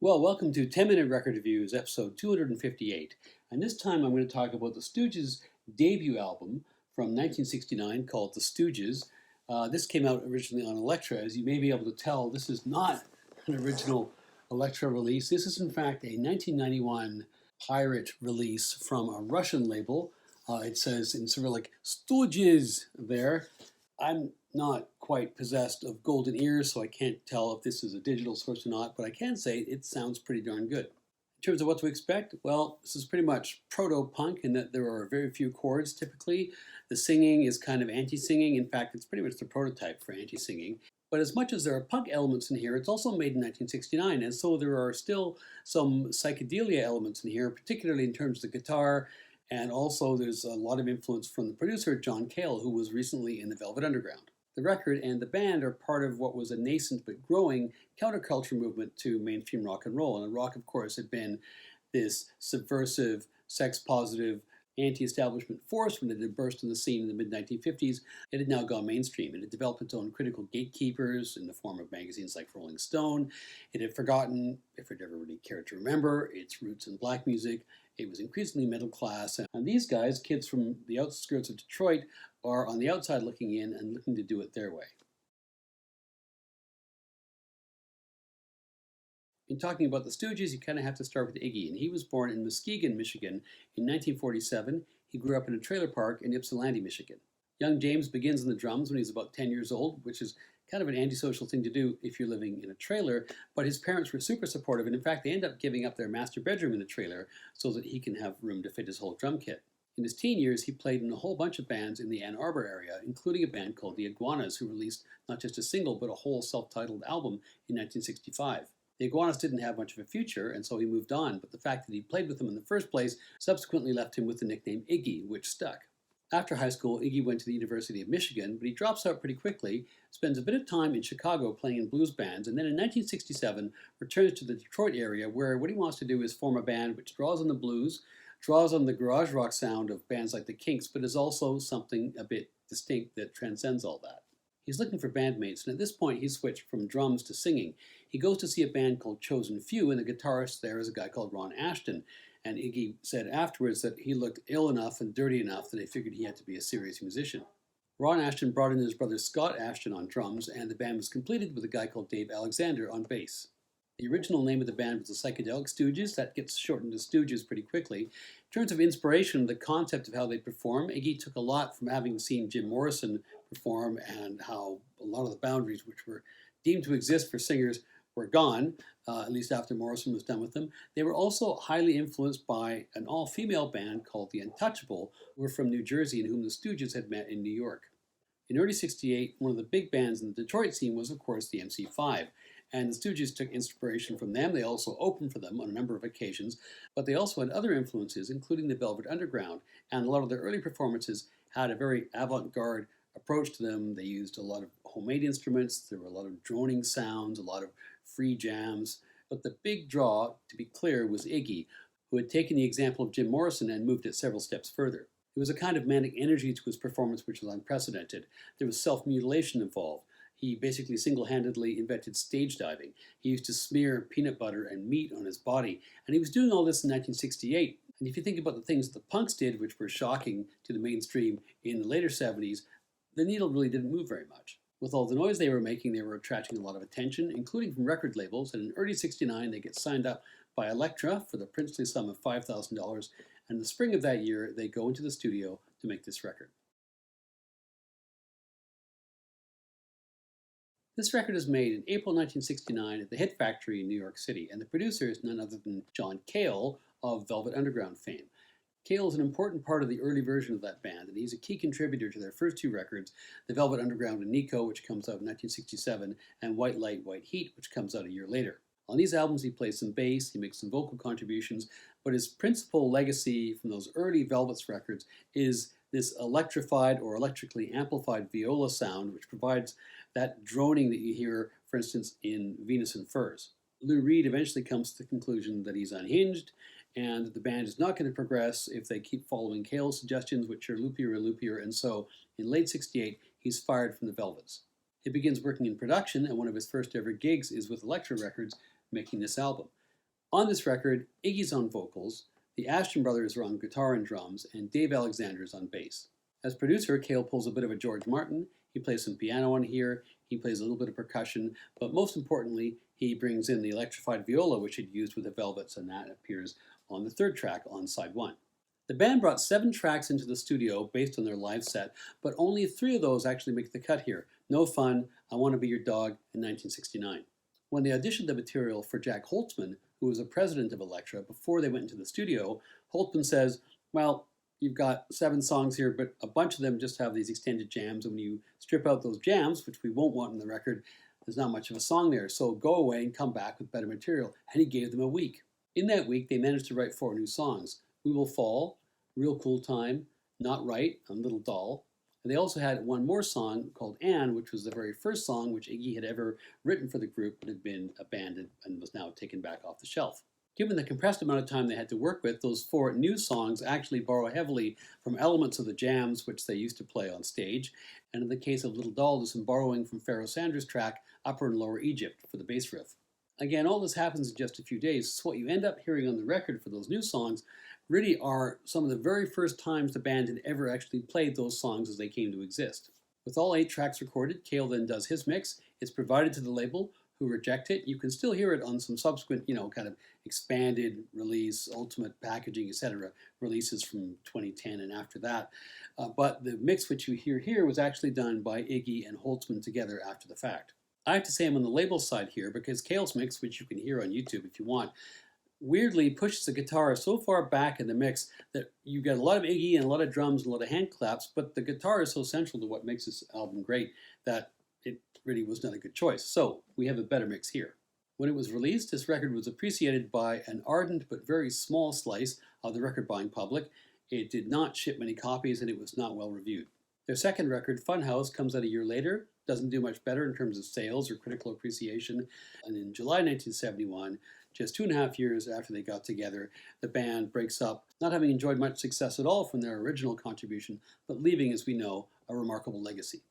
Well, welcome to 10-Minute Record Reviews, episode 258. And this time I'm going to talk about the Stooges' debut album from 1969 called The Stooges. This came out originally on Elektra. As you may be able to tell, this is not an original Elektra release. This is, in fact, a 1991 pirate release from a Russian label. It says in Cyrillic, Stooges there. I'm not quite possessed of golden ears, so I can't tell if this is a digital source or not, but I can say it sounds pretty darn good. In terms of what to expect, well, this is pretty much proto-punk in that there are very few chords typically. The singing is kind of anti-singing. In fact, it's pretty much the prototype for anti-singing. But as much as there are punk elements in here, it's also made in 1969, and so there are still some psychedelia elements in here, particularly in terms of the guitar, and also there's a lot of influence from the producer, John Cale, who was recently in the Velvet Underground. The record and the band are part of what was a nascent but growing counterculture movement to mainstream rock and roll. And rock, of course, had been this subversive, sex-positive, anti-establishment force when it had burst on the scene in the mid-1950s. It had now gone mainstream. It had developed its own critical gatekeepers in the form of magazines like Rolling Stone. It had forgotten, if it ever really cared to remember, its roots in black music. It was increasingly middle class. And these guys, kids from the outskirts of Detroit, are on the outside looking in and looking to do it their way. In talking about the Stooges, you kind of have to start with Iggy, and he was born in Muskegon, Michigan in 1947. He grew up in a trailer park in Ypsilanti, Michigan. Young James begins on the drums when he's about 10 years old, which is kind of an antisocial thing to do if you're living in a trailer, but his parents were super supportive, and in fact they end up giving up their master bedroom in the trailer so that he can have room to fit his whole drum kit. In his teen years, he played in a whole bunch of bands in the Ann Arbor area, including a band called the Iguanas, who released not just a single, but a whole self-titled album in 1965. The Iguanas didn't have much of a future, and so he moved on, but the fact that he played with them in the first place subsequently left him with the nickname Iggy, which stuck. After high school, Iggy went to the University of Michigan, but he drops out pretty quickly, spends a bit of time in Chicago playing in blues bands, and then in 1967 returns to the Detroit area, where what he wants to do is form a band which draws on the blues, draws on the garage rock sound of bands like the Kinks, but is also something a bit distinct that transcends all that. He's looking for bandmates, and at this point he's switched from drums to singing. He goes to see a band called Chosen Few, and the guitarist there is a guy called Ron Ashton. And Iggy said afterwards that he looked ill enough and dirty enough that they figured he had to be a serious musician. Ron Ashton brought in his brother Scott Ashton on drums, and the band was completed with a guy called Dave Alexander on bass. The original name of the band was the Psychedelic Stooges. That gets shortened to Stooges pretty quickly. In terms of inspiration, the concept of how they perform, Iggy took a lot from having seen Jim Morrison perform and how a lot of the boundaries which were deemed to exist for singers were gone, at least after Morrison was done with them. They were also highly influenced by an all-female band called The Untouchable, who were from New Jersey and whom the Stooges had met in New York. In early '68, one of the big bands in the Detroit scene was, of course, the MC5. And the Stooges took inspiration from them. They also opened for them on a number of occasions, but they also had other influences, including the Velvet Underground. And a lot of their early performances had a very avant-garde approach to them. They used a lot of homemade instruments. There were a lot of droning sounds, a lot of free jams. But the big draw, to be clear, was Iggy, who had taken the example of Jim Morrison and moved it several steps further. There was a kind of manic energy to his performance which was unprecedented. There was self-mutilation involved. He basically single-handedly invented stage diving. He used to smear peanut butter and meat on his body, and he was doing all this in 1968. And if you think about the things the punks did, which were shocking to the mainstream in the later 70s, the needle really didn't move very much. With all the noise they were making, they were attracting a lot of attention, including from record labels, and in early '69 they get signed up by Elektra for the princely sum of $5,000, and in the spring of that year they go into the studio to make this record. This record is made in April 1969 at the Hit Factory in New York City, and the producer is none other than John Cale of Velvet Underground fame. Cale is an important part of the early version of that band, and he's a key contributor to their first two records, The Velvet Underground and Nico, which comes out in 1967, and White Light, White Heat, which comes out a year later. On these albums he plays some bass, he makes some vocal contributions, but his principal legacy from those early Velvets records is this electrified or electrically amplified viola sound, which provides that droning that you hear, for instance, in Venus and Furs. Lou Reed eventually comes to the conclusion that he's unhinged and that the band is not going to progress if they keep following Cale's suggestions, which are loopier and loopier, and so in late '68, he's fired from the Velvets. He begins working in production, and one of his first ever gigs is with Elektra Records, making this album. On this record, Iggy's on vocals, the Ashton brothers are on guitar and drums, and Dave Alexander is on bass. As producer, Cale pulls a bit of a George Martin. He plays some piano on here, he plays a little bit of percussion, but most importantly, he brings in the electrified viola, which he'd used with the Velvets, and that appears on the third track on side 1. The band brought 7 tracks into the studio based on their live set, but only 3 of those actually make the cut here. No Fun, I Want to Be Your Dog, and 1969. When they auditioned the material for Jack Holtzman, who was the president of Elektra, before they went into the studio, Holtzman says, well, you've got 7 songs here, but a bunch of them just have these extended jams, and when you strip out those jams, which we won't want in the record, there's not much of a song there, so go away and come back with better material. And he gave them a week. In that week, they managed to write 4 new songs. We Will Fall, Real Cool Time, Not Right, and Little Doll. And they also had one more song called Anne, which was the very first song which Iggy had ever written for the group, but had been abandoned and was now taken back off the shelf. Given the compressed amount of time they had to work with, those 4 new songs actually borrow heavily from elements of the jams which they used to play on stage, and in the case of Little Doll, there's some borrowing from Pharoah Sanders' track Upper and Lower Egypt for the bass riff. Again, all this happens in just a few days, so what you end up hearing on the record for those new songs really are some of the very first times the band had ever actually played those songs as they came to exist. With all 8 tracks recorded, Cale then does his mix. It's provided to the label, who reject it. You can still hear it on some subsequent, kind of expanded release, ultimate packaging, etc. releases from 2010 and after that. But the mix which you hear here was actually done by Iggy and Holtzman together after the fact. I have to say I'm on the label side here because Cale's mix, which you can hear on YouTube if you want, weirdly pushes the guitar so far back in the mix that you get a lot of Iggy and a lot of drums and a lot of hand claps, but the guitar is so central to what makes this album great that it really was not a good choice. So we have a better mix here. When it was released, this record was appreciated by an ardent but very small slice of the record-buying public. It did not ship many copies and it was not well reviewed. Their second record, Funhouse, comes out a year later, doesn't do much better in terms of sales or critical appreciation, and in July 1971, just 2.5 years after they got together, the band breaks up, not having enjoyed much success at all from their original contribution, but leaving, as we know, a remarkable legacy.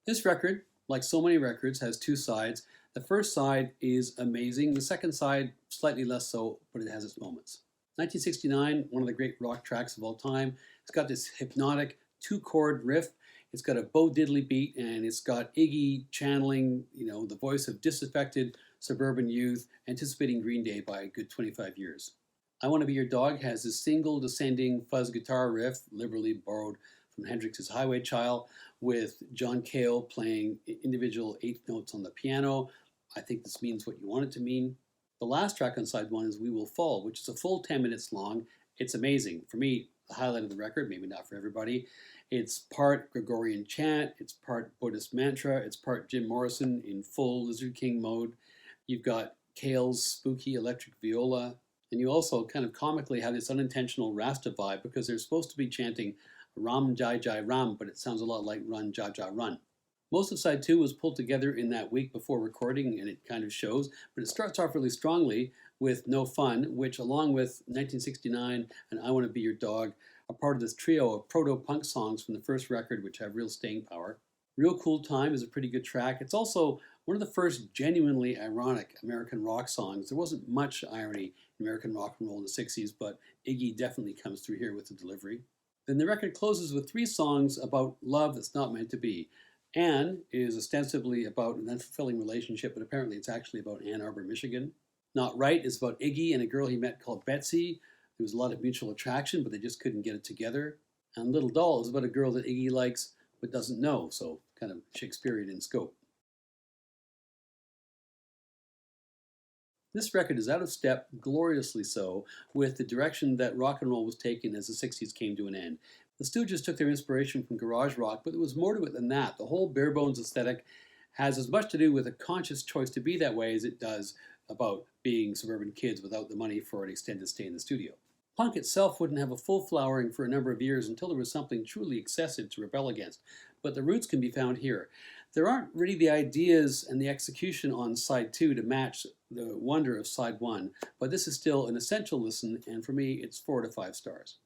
This record, like so many records, has 2 sides. The first side is amazing. The second side, slightly less so, but it has its moments. 1969, one of the great rock tracks of all time. It's got this hypnotic 2-chord riff. It's got a Bo Diddley beat, and it's got Iggy channeling, the voice of disaffected suburban youth, anticipating Green Day by a good 25 years. I Want to Be Your Dog has this single descending fuzz guitar riff, liberally borrowed from Hendrix's Highway Child, with John Cale playing individual 8th notes on the piano. I think this means what you want it to mean. The last track on side 1 is We Will Fall, which is a full 10 minutes long. It's amazing. For me, the highlight of the record, maybe not for everybody. It's part Gregorian chant, it's part Buddhist mantra, it's part Jim Morrison in full Lizard King mode. You've got Cale's spooky electric viola, and you also kind of comically have this unintentional Rasta vibe because they're supposed to be chanting Ram Jai Jai Ram, but it sounds a lot like Run Ja Ja Run. Most of side 2 was pulled together in that week before recording, and it kind of shows, but it starts off really strongly with No Fun, which along with 1969 and I Want to Be Your Dog are part of this trio of proto-punk songs from the first record which have real staying power. Real Cool Time is a pretty good track. It's also one of the first genuinely ironic American rock songs. There wasn't much irony in American rock and roll in the 60s, but Iggy definitely comes through here with the delivery. Then the record closes with 3 songs about love that's not meant to be. Anne is ostensibly about an unfulfilling relationship, but apparently it's actually about Ann Arbor, Michigan. Not Right is about Iggy and a girl he met called Betsy. There was a lot of mutual attraction, but they just couldn't get it together. And Little Doll is about a girl that Iggy likes but doesn't know, so kind of Shakespearean in scope. This record is out of step, gloriously so, with the direction that rock and roll was taken as the 60s came to an end. The Stooges took their inspiration from garage rock, but there was more to it than that. The whole bare bones aesthetic has as much to do with a conscious choice to be that way as it does about being suburban kids without the money for an extended stay in the studio. Punk itself wouldn't have a full flowering for a number of years until there was something truly excessive to rebel against, but the roots can be found here. There aren't really the ideas and the execution on side 2 to match the wonder of side 1, but this is still an essential listen, and for me, it's 4 to 5 stars.